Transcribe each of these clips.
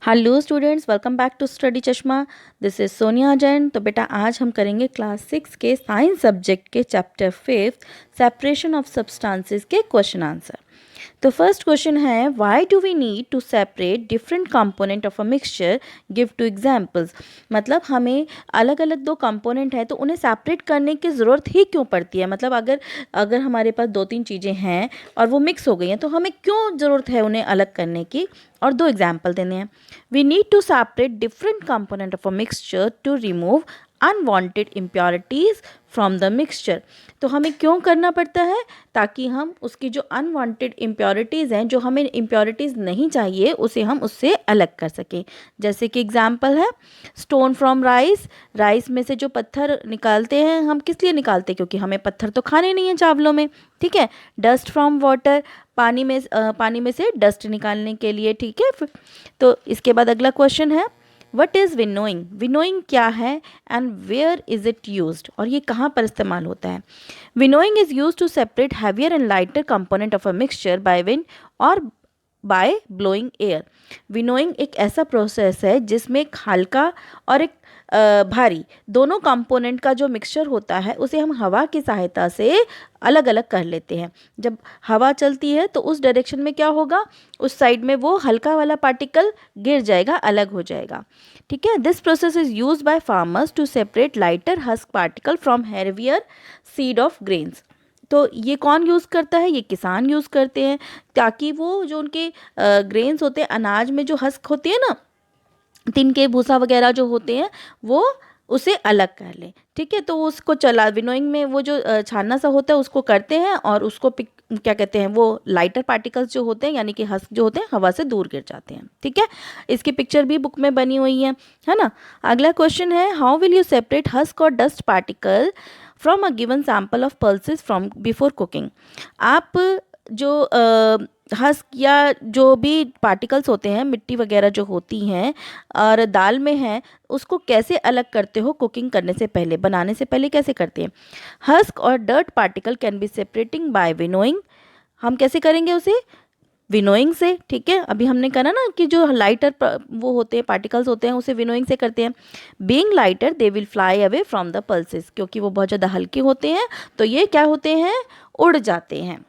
Hello students, welcome back to study Chashma. This is Sonia Jain. तो बेटा आज हम करेंगे क्लास 6 के साइंस सब्जेक्ट के चैप्टर 5 सेपरेशन ऑफ सब्सटेंसेस के क्वेश्चन आंसर। तो फर्स्ट क्वेश्चन है, why do we need to separate different component of a mixture, give two examples. मतलब हमें अलग अलग दो कंपोनेंट है तो उन्हें सेपरेट करने की ज़रूरत ही क्यों पड़ती है। मतलब अगर अगर हमारे पास दो तीन चीज़ें हैं और वो मिक्स हो गई हैं तो हमें क्यों ज़रूरत है उन्हें अलग करने की, और दो एग्जाम्पल देने हैं। We need to separate different component of a mixture to remove unwanted impurities from the mixture. तो हमें क्यों करना पड़ता है, ताकि हम उसकी जो अनवांटेड इम्प्योरिटीज़ हैं, जो हमें इम्प्योरिटीज़ नहीं चाहिए, उसे हम उससे अलग कर सकें। जैसे कि एग्जांपल है स्टोन फ्रॉम राइस। राइस में से जो पत्थर निकालते हैं हम किस लिए निकालते हैं, क्योंकि हमें पत्थर तो खाने नहीं है चावलों में, ठीक है। डस्ट फ्रॉम वाटर, पानी में से डस्ट निकालने के लिए, ठीक है। तो इसके बाद अगला क्वेश्चन है, वट इज़ विनोइंग। विनोइंग क्या है and where is it used, और ये कहाँ पर इस्तेमाल होता है। Winnowing is use to separate heavier and lighter component of a mixture by wind और बाय ब्लोइंग एयर। विनोइंग एक ऐसा प्रोसेस है जिसमें एक हल्का और एक भारी दोनों कंपोनेंट का जो मिक्सचर होता है उसे हम हवा की सहायता से अलग अलग कर लेते हैं। जब हवा चलती है तो उस डायरेक्शन में क्या होगा, उस साइड में वो हल्का वाला पार्टिकल गिर जाएगा, अलग हो जाएगा, ठीक है। This process is use by farmers to separate lighter husk particle from heavier seed of grains. तो ये कौन यूज़ करता है, ये किसान यूज़ करते हैं, ताकि वो जो उनके ग्रेन्स होते हैं, अनाज में जो हस्क होती है ना, तिनके भूसा वगैरह जो होते हैं, वो उसे अलग कर लें, ठीक है। तो उसको चला विनोइंग में वो जो छानना सा होता है उसको करते हैं, और उसको क्या कहते हैं, वो लाइटर पार्टिकल्स जो होते हैं यानी कि हस्क जो होते हैं हवा से दूर गिर जाते हैं, ठीक है। इसकी पिक्चर भी बुक में बनी हुई है ना। अगला क्वेश्चन है, how will you separate husk और dust particle from a given sample of pulses from before cooking. आप जो हस्क या जो भी पार्टिकल्स होते हैं, मिट्टी वगैरह जो होती हैं और दाल में है, उसको कैसे अलग करते हो कुकिंग करने से पहले, बनाने से पहले कैसे करते हैं। हस्क और dirt particle can be separating by winnowing. हम कैसे करेंगे उसे, विनोइंग से, ठीक है। अभी हमने कहा ना कि जो लाइटर वो होते हैं पार्टिकल्स होते हैं उसे विनोइंग से करते हैं। Being lighter they will fly away from the pulses, क्योंकि वो बहुत ज़्यादा हल्के होते हैं तो ये क्या होते हैं, उड़ जाते हैं।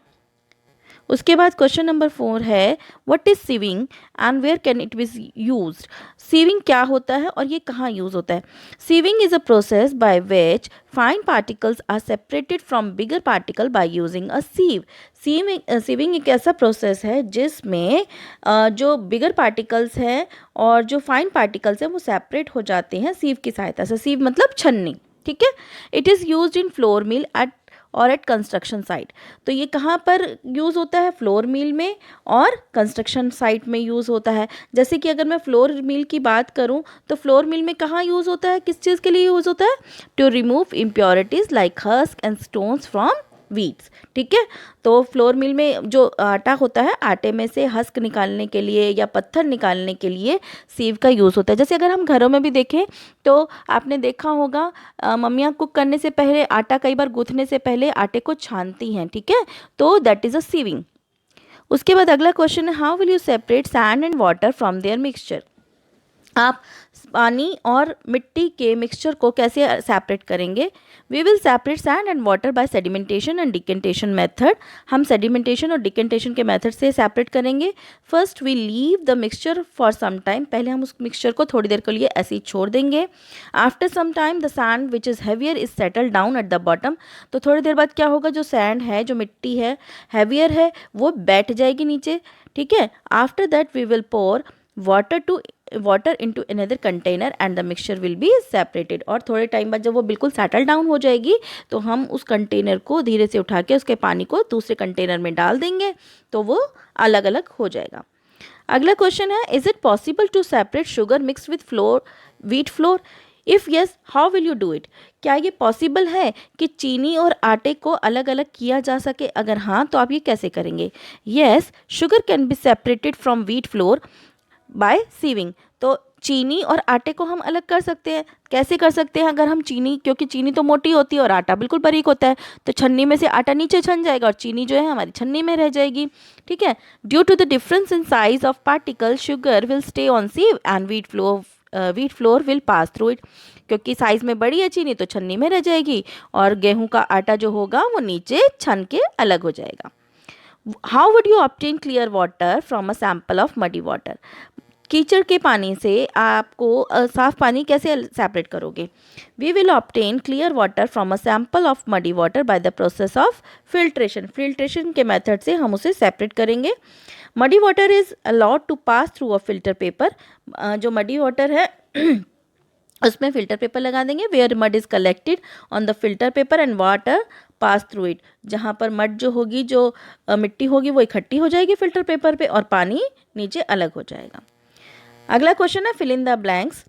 उसके बाद क्वेश्चन नंबर 4 है, what is sieving and where can it be used. Sieving क्या होता है और ये कहाँ यूज होता है। Sieving is a process by which fine particles are separated from bigger particle by using a sieve. Sieving एक ऐसा प्रोसेस है जिसमें जो बिगर पार्टिकल्स हैं और जो फाइन पार्टिकल्स हैं वो सेपरेट हो जाते हैं सीव की सहायता से। सीव मतलब छन्नी, ठीक है। It is use in flour mill at और एट कंस्ट्रक्शन साइट। तो ये कहाँ पर यूज़ होता है, फ्लोर मिल में और कंस्ट्रक्शन साइट में यूज़ होता है। जैसे कि अगर मैं फ्लोर मिल की बात करूँ तो फ्लोर मिल में कहाँ यूज़ होता है, किस चीज़ के लिए यूज़ होता है, to remove impurities like husk and stones from wheats, ठीक है। तो फ्लोर मिल में जो आटा होता है, आटे में से हस्क निकालने के लिए या पत्थर निकालने के लिए सीव का यूज़ होता है। जैसे अगर हम घरों में भी देखें तो आपने देखा होगा मम्मियाँ कुक करने से पहले, आटा कई बार गूँथने से पहले आटे को छानती हैं, ठीक है। तो दैट इज़ अ सीविंग। उसके बाद अगला क्वेश्चन है, how will you separate sand and water from their mixture. आप पानी और मिट्टी के मिक्सचर को कैसे सेपरेट करेंगे। We will separate sand and water by sedimentation and decantation method. हम सेडिमेंटेशन और डिकेंटेशन के मेथड से सेपरेट करेंगे। First we leave the mixture for some time, पहले हम उस मिक्सचर को थोड़ी देर के लिए ऐसे ही छोड़ देंगे। After some time the sand which is heavier is settle down at the bottom. तो थोड़ी देर बाद क्या होगा, जो सैंड है, जो मिट्टी है, हैवियर है, वो बैठ जाएगी नीचे, ठीक है। After that we will pour water into another container and the mixture will be separated. और थोड़े टाइम बाद जब वो बिल्कुल सेटल डाउन हो जाएगी तो हम उस कंटेनर को धीरे से उठा के उसके पानी को दूसरे कंटेनर में डाल देंगे, तो वो अलग अलग हो जाएगा। अगला क्वेश्चन है, is it possible to separate sugar mix with flour wheat flour. If yes, how will you do it. क्या ये पॉसिबल है कि चीनी और आटे को अलग अलग किया जा सके, अगर हाँ तो आप ये कैसे करेंगे। Yes, sugar can be separated from wheat flour by sieving. तो चीनी और आटे को हम अलग कर सकते हैं। कैसे कर सकते हैं? अगर हम चीनी, क्योंकि चीनी तो मोटी होती है और आटा बिल्कुल बारीक होता है, तो छन्नी में से आटा नीचे छन जाएगा और चीनी जो है हमारी छन्नी में रह जाएगी। ठीक है। Due to the difference in size of particle sugar will stay on sieve and wheat flour will pass through it. क्योंकि साइज में बड़ी है चीनी तो छन्नी में रह जाएगी और गेहूं का आटा जो होगा वो नीचे छन के अलग हो जाएगा। How would you obtain clear water from a sample of muddy water? कीचड़ के पानी से आपको साफ पानी कैसे सेपरेट करोगे? We will obtain clear water from a sample of muddy water by the process of filtration. Filtration के मेथड से हम उसे सेपरेट करेंगे। Muddy water is allowed to pass through a filter paper. जो मडी वाटर है उसमें filter paper लगा देंगे। Where mud is collected on the filter paper and water pass through it. जहाँ पर मड जो होगी, जो मिट्टी होगी वो इकट्ठी हो जाएगी फिल्टर पेपर पे और पानी नीचे अलग हो जाएगा। अगला क्वेश्चन है fill in the blanks.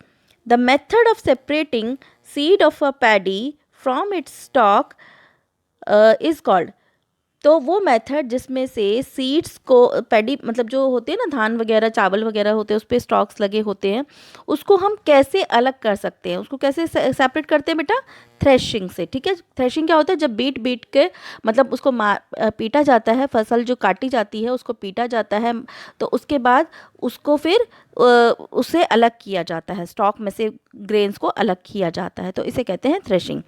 The method of separating seed of a paddy from its stock is called. तो वो मेथड जिसमें से सीड्स को, पैडी मतलब जो होते हैं ना, धान वगैरह चावल वगैरह होते हैं उस पर स्टॉक्स लगे होते हैं, उसको हम कैसे अलग कर सकते हैं? उसको कैसे सेपरेट करते हैं बेटा? थ्रेशिंग से। ठीक है। थ्रेशिंग क्या होता है? जब बीट के मतलब उसको पीटा जाता है, फसल जो काटी जाती है उसको पीटा जाता है, तो उसके बाद उसको फिर उसे अलग किया जाता है, स्टॉक में से ग्रेन्स को अलग किया जाता है, तो इसे कहते हैं threshing.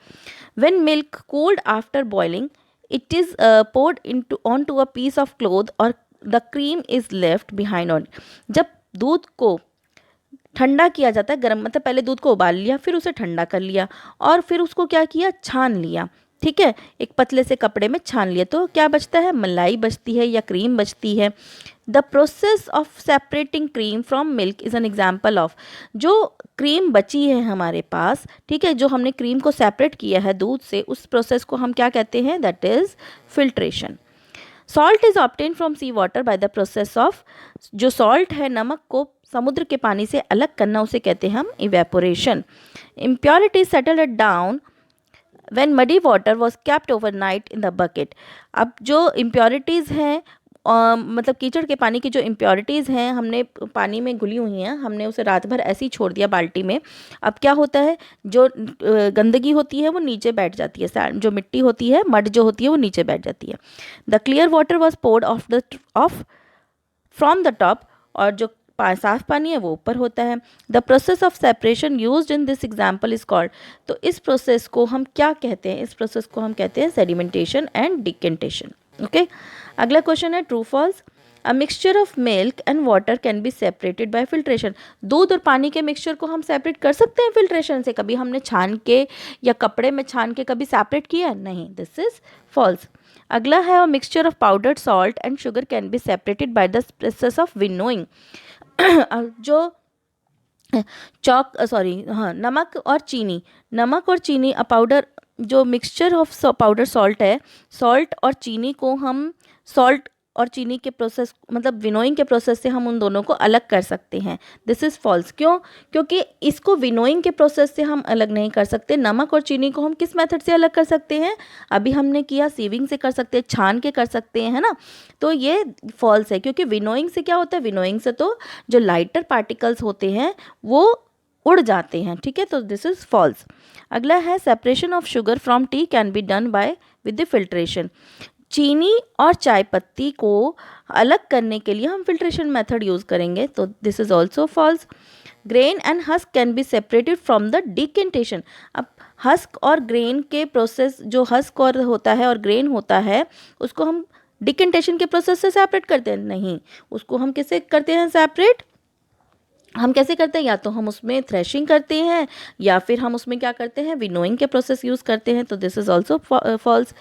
When milk cooled after boiling it is poured onto a piece of cloth or the cream is left behind on। जब दूध को ठंडा किया जाता है, गर्म मतलब पहले दूध को उबाल लिया, फिर उसे ठंडा कर लिया और फिर उसको क्या किया? छान लिया। ठीक है। एक पतले से कपड़े में छान लिया, तो क्या बचता है? मलाई बचती है या क्रीम बचती है। The process of separating cream from milk is an example of. जो क्रीम बची है हमारे पास, ठीक है, जो हमने क्रीम को सेपरेट किया है दूध से, उस प्रोसेस को हम क्या कहते हैं? That is filtration. Salt is obtain from sea water by the process of. जो सॉल्ट है, नमक को समुद्र के पानी से अलग करना, उसे कहते हैं हम evaporation. Impurities settle down when muddy water was kept overnight in the bucket। अब जो इम्प्योरिटीज़ हैं, मतलब कीचड़ के पानी की जो इम्प्योरिटीज़ हैं, हमने पानी में घुली हुई हैं, हमने उसे रात भर ऐसे ही छोड़ दिया बाल्टी में। अब क्या होता है? जो गंदगी होती है वो नीचे बैठ जाती है, जो मिट्टी होती है, मड जो होती है वो नीचे बैठ जाती है। The clear water was poured off from the top. और जो साफ पानी है वो ऊपर होता है। The process of separation used in this example is called. तो इस प्रोसेस को हम क्या कहते हैं? इस प्रोसेस को हम कहते हैं सेडिमेंटेशन एंड डिकेंटेशन। ओके। अगला क्वेश्चन है true false. A mixture of milk and water can be separated by filtration. दूध और पानी के मिक्सचर को हम सेपरेट कर सकते हैं फिल्ट्रेशन से। कभी हमने छान के या कपड़े में छान के कभी सेपरेट किया? नहीं, दिस इज फॉल्स। अगला है a mixture of powdered salt and sugar can be separated by the process of winnowing. जो नमक और चीनी पाउडर, जो मिक्सचर ऑफ पाउडर सॉल्ट है, सॉल्ट और चीनी को हम सॉल्ट और चीनी के प्रोसेस मतलब विनोइंग के प्रोसेस से हम उन दोनों को अलग कर सकते हैं। This is false. क्यों? क्योंकि इसको विनोइंग के प्रोसेस से हम अलग नहीं कर सकते। नमक और चीनी को हम किस मेथड से अलग कर सकते हैं? अभी हमने किया, सीविंग से कर सकते हैं, छान के कर सकते हैं, है ना। तो ये फॉल्स है, क्योंकि विनोइंग से क्या होता है? विनोइंग से तो जो लाइटर पार्टिकल्स होते हैं वो उड़ जाते हैं। ठीक है। तो दिस इज़ फॉल्स। अगला है separation of sugar from tea can be done by with the filtration. चीनी और चाय पत्ती को अलग करने के लिए हम फिल्ट्रेशन मेथड यूज़ करेंगे, तो this is also false. Grain and husk can be separated from the decantation. अब हस्क और ग्रेन के प्रोसेस, जो हस्क और होता है और ग्रेन होता है, उसको हम डिकेंटेशन के प्रोसेस से सेपरेट करते हैं? नहीं, उसको हम कैसे करते हैं सेपरेट? हम कैसे करते हैं? या तो हम उसमें थ्रेशिंग करते हैं या फिर हम उसमें क्या करते हैं? विनोइंग के प्रोसेस यूज़ करते हैं, तो दिस इज़ ऑल्सो फॉल्स।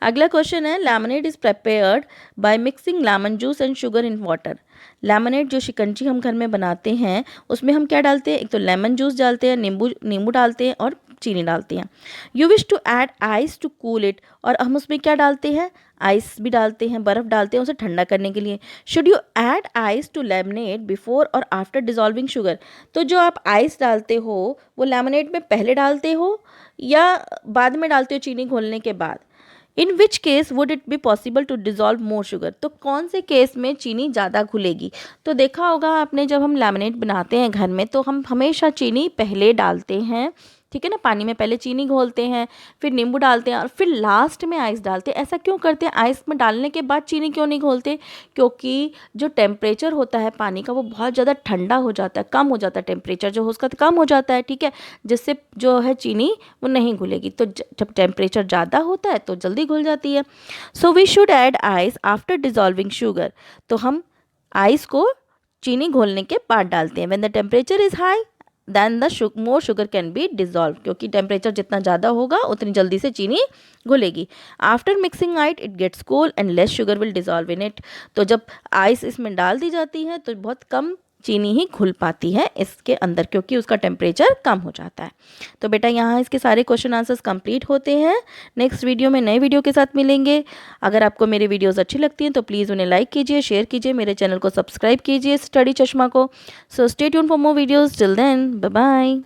अगला क्वेश्चन है lemonade is prepared by mixing lemon juice and sugar in water. Lemonade, जो शिकंजी हम घर में बनाते हैं, उसमें हम क्या डालते हैं? एक तो लेमन जूस डालते हैं, नींबू डालते हैं और चीनी डालते हैं। You wish to add ice to cool it, और हम उसमें क्या डालते हैं? आइस भी डालते हैं, बर्फ़ डालते हैं उसे ठंडा करने के लिए। Should you add ice to lemonade before और आफ्टर डिजॉल्विंग शुगर। तो जो आप आइस डालते हो वो लेमनेड में पहले डालते हो या बाद में डालते हो चीनी घोलने के बाद? In which case would it be possible to dissolve more sugar, तो कौन से केस में चीनी ज़्यादा घुलेगी। तो देखा होगा आपने, जब हम लेमनेड बनाते हैं घर में तो हम हमेशा चीनी पहले डालते हैं, ठीक है ना, पानी में पहले चीनी घोलते हैं, फिर नींबू डालते हैं और फिर लास्ट में आइस डालते हैं। ऐसा क्यों करते हैं, आइस में डालने के बाद चीनी क्यों नहीं घोलते, क्योंकि जो टेम्परेचर होता है पानी का वो बहुत ज़्यादा ठंडा हो जाता है, कम हो जाता है, टेम्परेचर जो है उसका कम हो जाता है, ठीक है, जिससे जो है चीनी वो नहीं घुलेगी। तो जब टेम्परेचर ज़्यादा होता है तो जल्दी घुल जाती है। So we should add ice after dissolving sugar, तो हम आइस को चीनी घोलने के बाद डालते हैं। When the temperature is high then the more sugar can be dissolve, क्योंकि टेम्परेचर जितना ज़्यादा होगा उतनी जल्दी से चीनी घुलेगी। After mixing it it gets cold and less sugar will dissolve in it, तो जब आइस इसमें डाल दी जाती है तो बहुत कम चीनी ही घुल पाती है इसके अंदर, क्योंकि उसका टेम्परेचर कम हो जाता है। तो बेटा यहाँ इसके सारे क्वेश्चन आंसर्स कंप्लीट होते हैं। नेक्स्ट वीडियो में नए वीडियो के साथ मिलेंगे। अगर आपको मेरी वीडियोस अच्छी लगती हैं तो प्लीज़ उन्हें लाइक कीजिए, शेयर कीजिए, मेरे चैनल को सब्सक्राइब कीजिए स्टडी चश्मा को। So stay tune for more videos, till then bye bye.